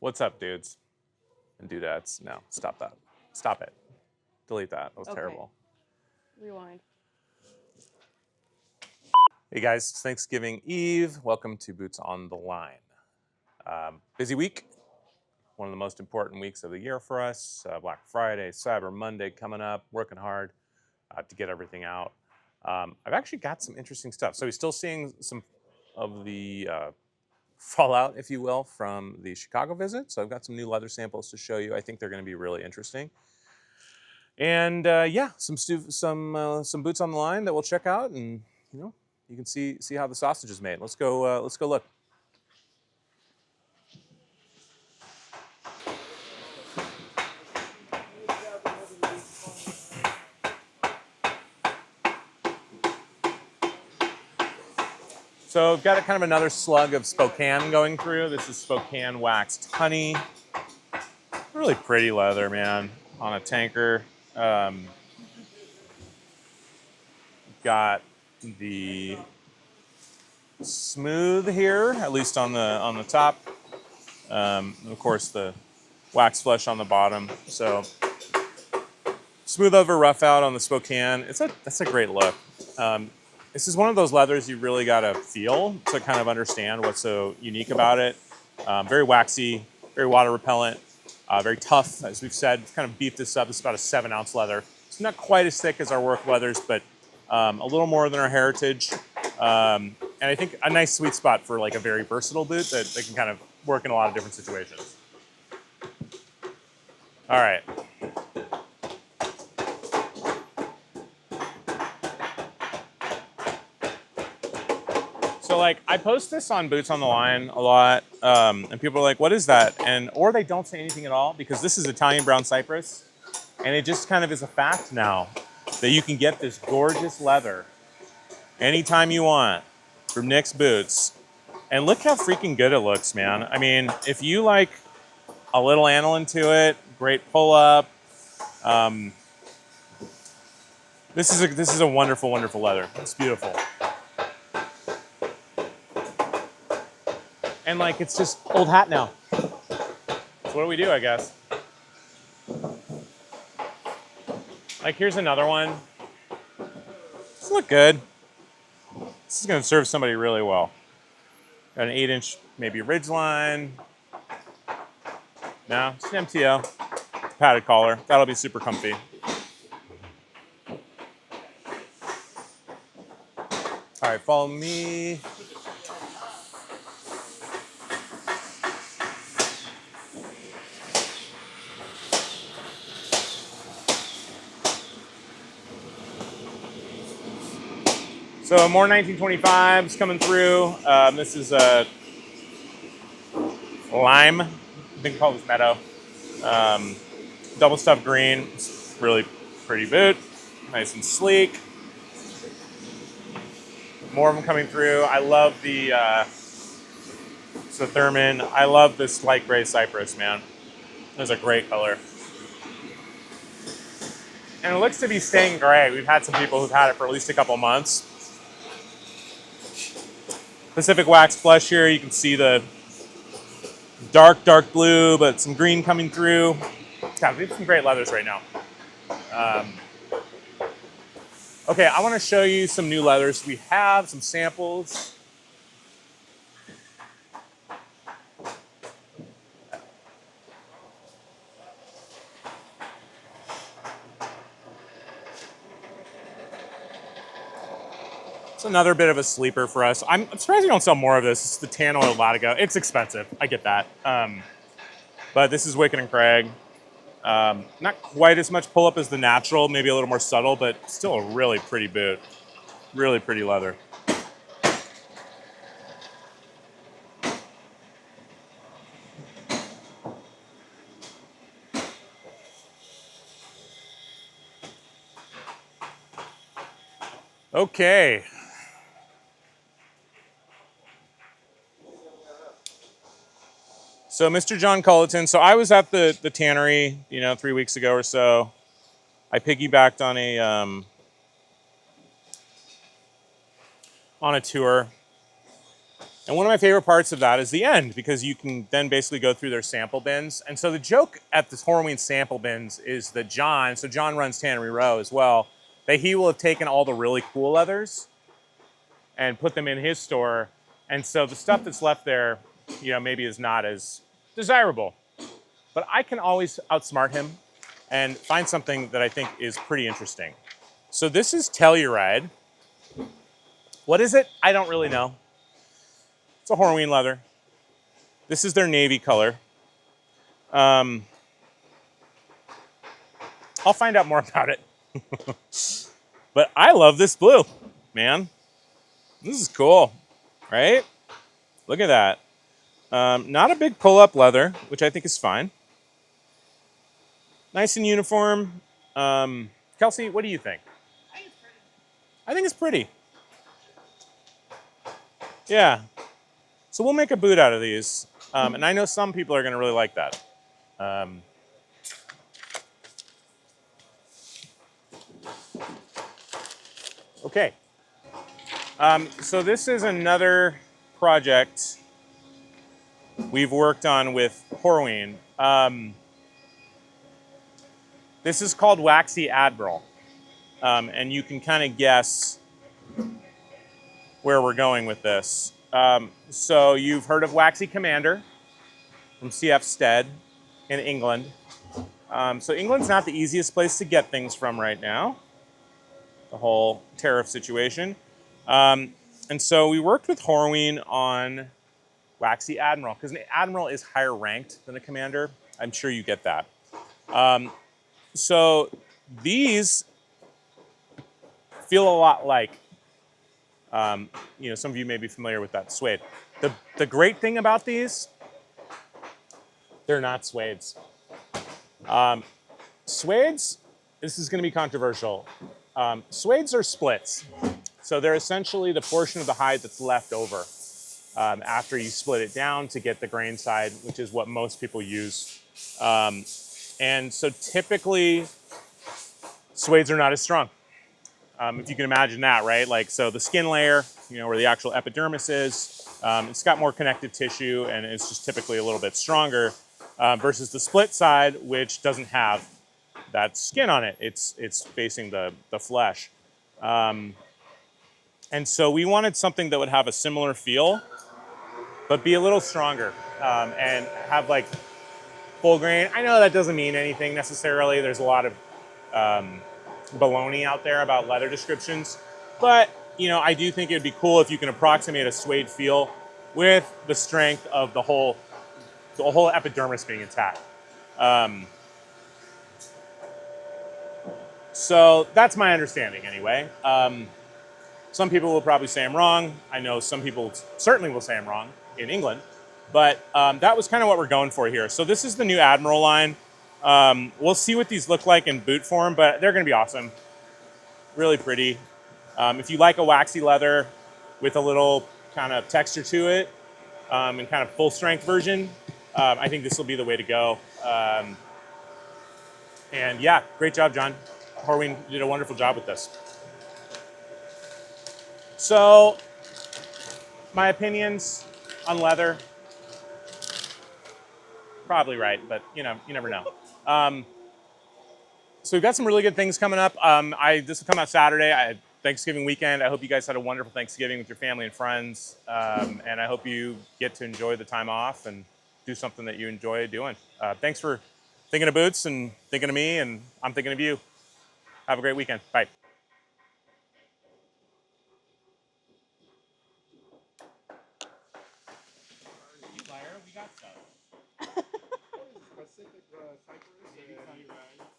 What's up, dudes and dudettes? No, stop that. Stop it. Delete that. That was terrible. Rewind. Hey guys, it's Thanksgiving Eve. Welcome to Boots on the Line. Busy week. One of the most important weeks of the year for us. Black Friday, Cyber Monday coming up. Working hard to get everything out. I've actually got some interesting stuff. So we're still seeing some of the fallout, if you will, from the Chicago visit. So I've got some new leather samples to show you. I think they're going to be really interesting. And yeah, some boots on the line that we'll check out, and you can see how the sausage is made. Let's go look. So I've got kind of another slug of Spokane going through. This is Spokane waxed honey. Really pretty leather, man, on a tanker. Got the smooth here, at least on the top. Of course, the wax flesh on the bottom. So smooth over, rough out on the Spokane. That's a great look. This is one of those leathers you really got to feel to kind of understand what's so unique about it. Very waxy, very water repellent, very tough. As we've said, kind of beefed this up. It's about a 7-ounce leather. It's not quite as thick as our work leathers, but a little more than our heritage. And I think a nice sweet spot for like a very versatile boot that can kind of work in a lot of different situations. All right. So like I post this on Boots on the Line a lot, and people are like, "What is that?" Or they don't say anything at all because this is Italian brown cypress, and it just kind of is a fact now that you can get this gorgeous leather anytime you want from Nick's Boots, and look how freaking good it looks, man. I mean, if you like a little aniline to it, great pull up. This is a wonderful, wonderful leather. It's beautiful. And like, it's just old hat now. So what do we do, I guess? Like, here's another one. This look good. This is gonna serve somebody really well. Got an 8-inch, maybe ridge line. No, it's an MTO. Padded collar. That'll be super comfy. All right, follow me. So more 1925s coming through. This is a lime. I think called this meadow. Double stuffed green. It's really pretty boot. Nice and sleek. More of them coming through. I love the Thermin. I love this light gray cypress, man. It's a great color. And it looks to be staying gray. We've had some people who've had it for at least a couple months. Pacific wax flesh here. You can see the dark blue, but some green coming through. God, we have some great leathers right now. Okay, I want to show you some new leathers. We have some samples. It's another bit of a sleeper for us. I'm surprised we don't sell more of this. It's the tan oil Latigo. It's expensive. I get that. But this is Wicked and Craig. Not quite as much pull up as the natural, maybe a little more subtle, but still a really pretty boot. Really pretty leather. Okay. So Mr. John Culleton. So I was at the Tannery, 3 weeks ago or so. I piggybacked on a tour. And one of my favorite parts of that is the end, because you can then basically go through their sample bins. And so the joke at this Horween sample bins is that John runs Tannery Row as well, that he will have taken all the really cool leathers and put them in his store. And so the stuff that's left there, maybe is not as desirable. But I can always outsmart him and find something that I think is pretty interesting. So this is Telluride. What is it? I don't really know. It's a Horween leather. This is their navy color. I'll find out more about it. But I love this blue, man. This is cool, right? Look at that. Not a big pull-up leather, which I think is fine. Nice and uniform. Kelsey, what do you think? I think it's pretty. Yeah. So we'll make a boot out of these. And I know some people are going to really like that. Okay. So this is another project we've worked on with Horween. This is called Waxy Admiral. And you can kind of guess where we're going with this. So you've heard of Waxy Commander from CF Stead in England. So England's not the easiest place to get things from right now, the whole tariff situation. And so we worked with Horween on Waxy Admiral, because an Admiral is higher ranked than a Commander. I'm sure you get that. So these feel a lot like, some of you may be familiar with that suede. The great thing about these, they're not suedes. Suedes, this is going to be controversial. Suedes are splits. So they're essentially the portion of the hide that's left over after you split it down to get the grain side, which is what most people use. And so typically, suedes are not as strong. If you can imagine that, right? Like, so the skin layer, where the actual epidermis is, it's got more connective tissue and it's just typically a little bit stronger versus the split side, which doesn't have that skin on it. It's facing the flesh. And so we wanted something that would have a similar feel, but be a little stronger and have like full grain. I know that doesn't mean anything necessarily. There's a lot of baloney out there about leather descriptions, but I do think it'd be cool if you can approximate a suede feel with the strength of the whole epidermis being intact. So that's my understanding anyway. Some people will probably say I'm wrong. I know some people certainly will say I'm wrong in England, but that was kind of what we're going for here. So this is the new Admiral line. We'll see what these look like in boot form, but they're going to be awesome. Really pretty. If you like a waxy leather with a little kind of texture to it and kind of full strength version, I think this will be the way to go. And yeah, great job, John. Horween did a wonderful job with this. So my opinions on leather, probably right, but you never know. So we've got some really good things coming up. This will come out Saturday, Thanksgiving weekend. I hope you guys had a wonderful Thanksgiving with your family and friends. And I hope you get to enjoy the time off and do something that you enjoy doing. Thanks for thinking of boots and thinking of me, and I'm thinking of you. Have a great weekend. Bye. You liar, we got stuff.